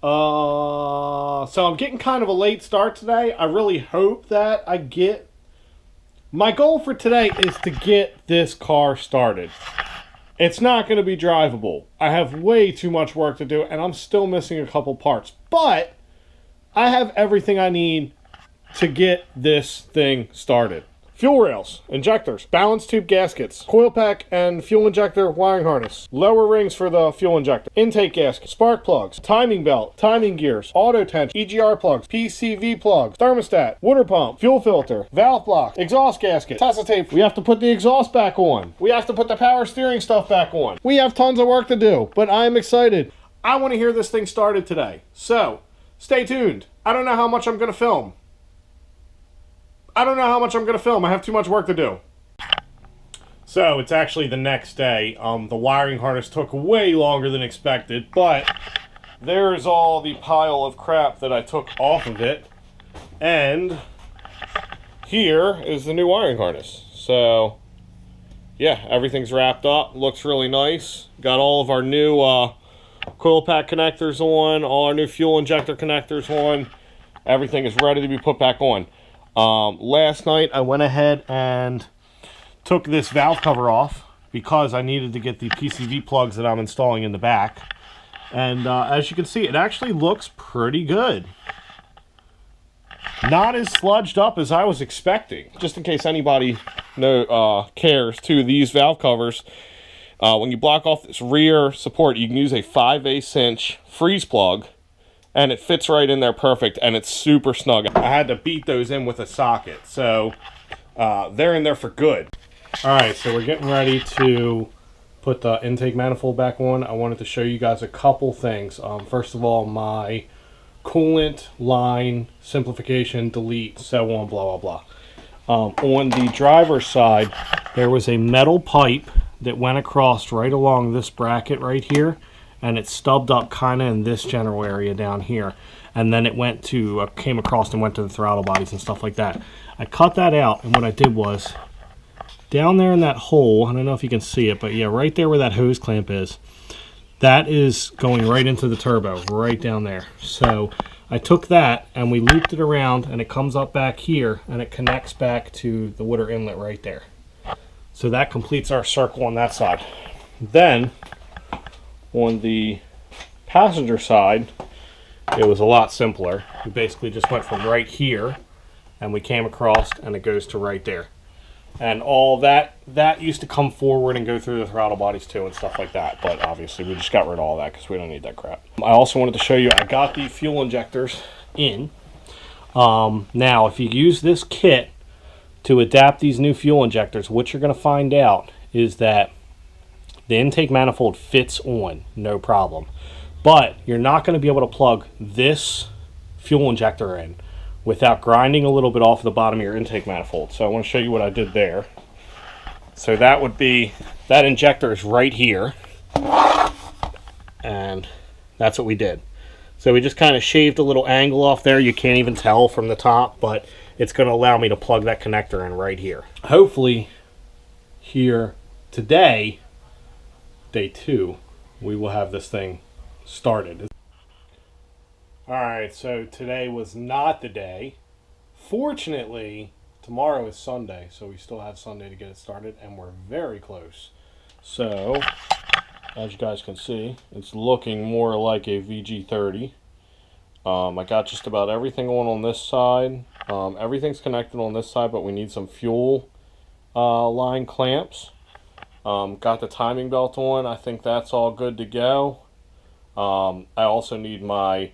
So I'm getting kind of a late start today. I really hope that I get... My goal for today is to get this car started. It's not going to be drivable. I have way too much work to do, and I'm still missing a couple parts. But I have everything I need to get this thing started. Fuel rails, injectors, balance tube gaskets, coil pack and fuel injector wiring harness, lower rings for the fuel injector, intake gasket, spark plugs, timing belt, timing gears, auto tension, EGR plugs, PCV plugs, thermostat, water pump, fuel filter, valve block, exhaust gasket, Tesla tape. We have to put the exhaust back on. We have to put the power steering stuff back on. We have tons of work to do, but I'm excited. I want to hear this thing started today. So, stay tuned. I don't know how much I'm going to film. I have too much work to do. So, it's actually the next day. The wiring harness took way longer than expected, but there's all the pile of crap that I took off of it. And here is the new wiring harness. So, yeah, everything's wrapped up. Looks really nice. Got all of our new coil pack connectors on, all our new fuel injector connectors on. Everything is ready to be put back on. Last night I went ahead and took this valve cover off because I needed to get the PCV plugs that I'm installing in the back. And as you can see, it actually looks pretty good. Not as sludged up as I was expecting. Just in case anybody cares too, these valve covers, when you block off this rear support, you can use a 5/8 inch freeze plug. And it fits right in there perfect, and it's super snug. I had to beat those in with a socket, so they're in there for good. Alright, so we're getting ready to put the intake manifold back on. I wanted to show you guys a couple things. First of all, my coolant line simplification, delete, so on, blah, blah, blah. On the driver's side, there was a metal pipe that went across right along this bracket right here. And it stubbed up kind of in this general area down here. And then it went to, came across and went to the throttle bodies and stuff like that. I cut that out, and what I did was, down there in that hole, I don't know if you can see it, but yeah, right there where that hose clamp is, that is going right into the turbo, right down there. So I took that, and we looped it around, and it comes up back here, and it connects back to the water inlet right there. So that completes our circle on that side. Then, on the passenger side, it was a lot simpler. We basically just went from right here, and we came across, and it goes to right there. And all that used to come forward and go through the throttle bodies too and stuff like that. But obviously, we just got rid of all that because we don't need that crap. I also wanted to show you, I got the fuel injectors in. Now, if you use this kit to adapt these new fuel injectors, what you're going to find out is that the intake manifold fits on, no problem. But you're not going to be able to plug this fuel injector in without grinding a little bit off the bottom of your intake manifold. So I want to show you what I did there. So that would be, that injector is right here. And that's what we did. So we just kind of shaved a little angle off there. You can't even tell from the top, but it's going to allow me to plug that connector in right here. Hopefully here today, day 2, we will have this thing started. Alright, so today was not the day. Fortunately, tomorrow is Sunday, so we still have Sunday to get it started, and we're very close. So, as you guys can see, it's looking more like a VG30. I got just about everything on this side. Everything's connected on this side, but we need some fuel line clamps. Got the timing belt on. I think that's all good to go. I also need my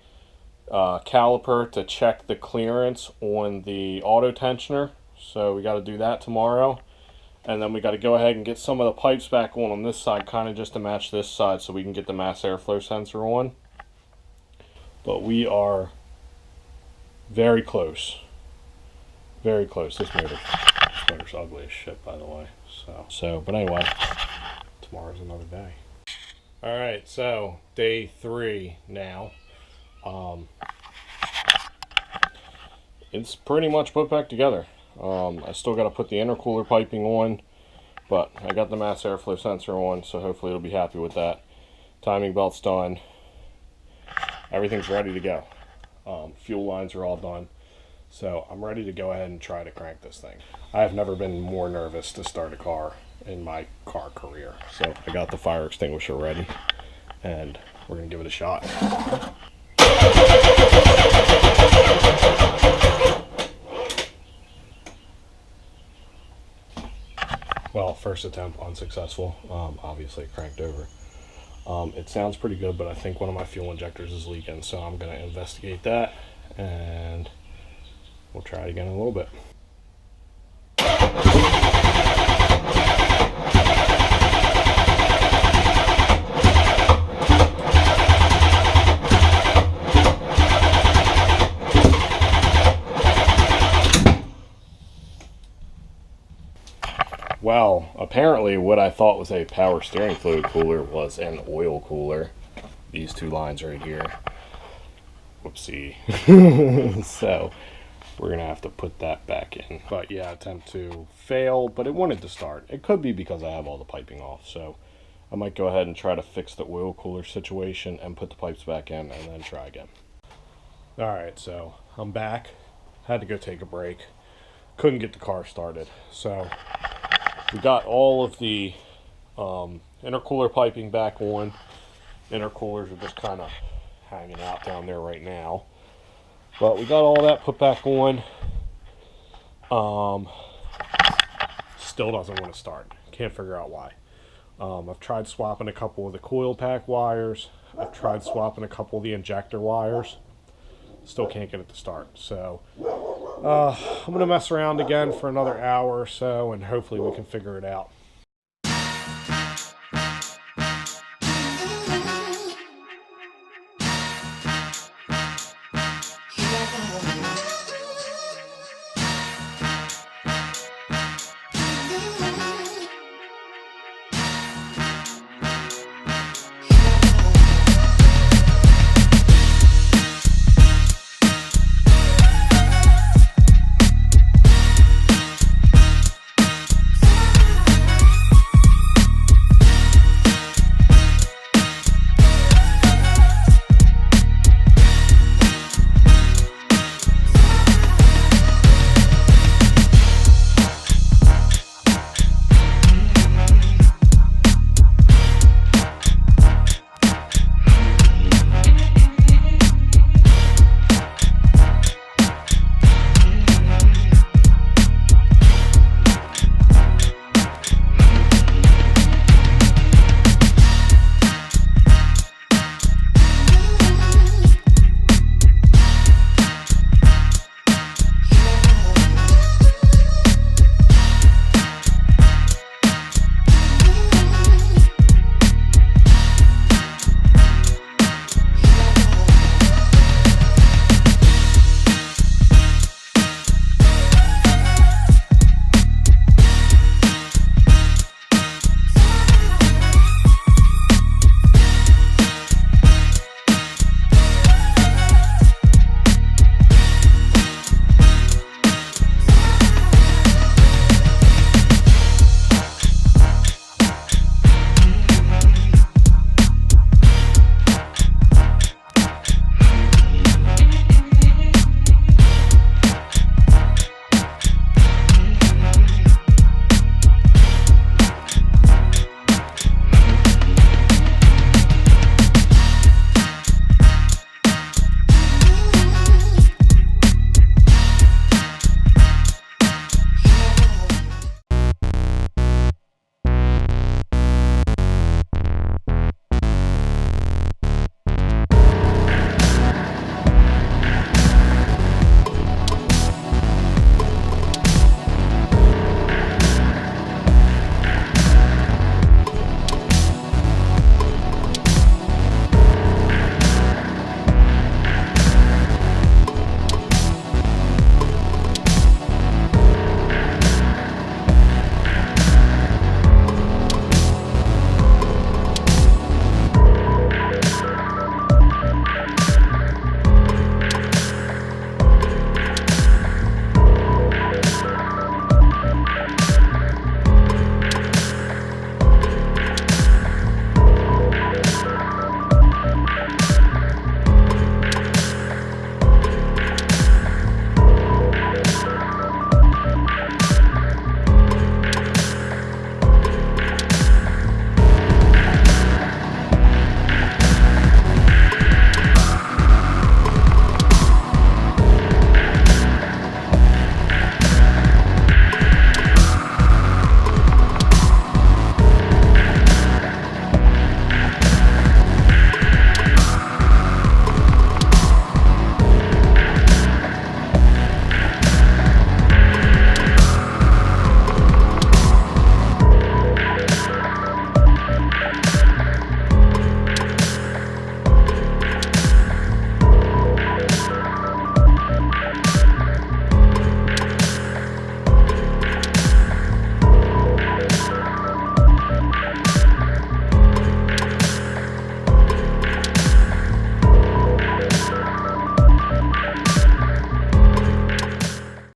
caliper to check the clearance on the auto tensioner. So we got to do that tomorrow. And then we got to go ahead and get some of the pipes back on this side, kind of just to match this side so we can get the mass airflow sensor on. But we are very close. Very close. This motor's ugly as shit, by the way. But anyway, tomorrow's another day. Alright, so day 3 now. It's pretty much put back together. I still got to put the intercooler piping on, but I got the mass airflow sensor on, so hopefully it'll be happy with that. Timing belt's done. everything's ready to go. Fuel lines are all done. So I'm ready to go ahead and try to crank this thing. I have never been more nervous to start a car in my car career. So I got the fire extinguisher ready and we're gonna give it a shot. Well, first attempt unsuccessful. Obviously it cranked over. It sounds pretty good, but I think one of my fuel injectors is leaking, so I'm gonna investigate that and we'll try it again in a little bit. Well, apparently what I thought was a power steering fluid cooler was an oil cooler. These two lines right here. Whoopsie. So we're gonna have to put that back in. But yeah, attempt to fail, but it wanted to start. It could be because I have all the piping off, so I might go ahead and try to fix the oil cooler situation and put the pipes back in and then try again. Alright, so I'm back. Had to go take a break. Couldn't get the car started. So we got all of the intercooler piping back on. Intercoolers are just kind of hanging out down there right now. But we got all that put back on. Still doesn't want to start. Can't figure out why. I've tried swapping a couple of the coil pack wires. I've tried swapping a couple of the injector wires. Still can't get it to start. So I'm going to mess around again for another hour or so and hopefully we can figure it out.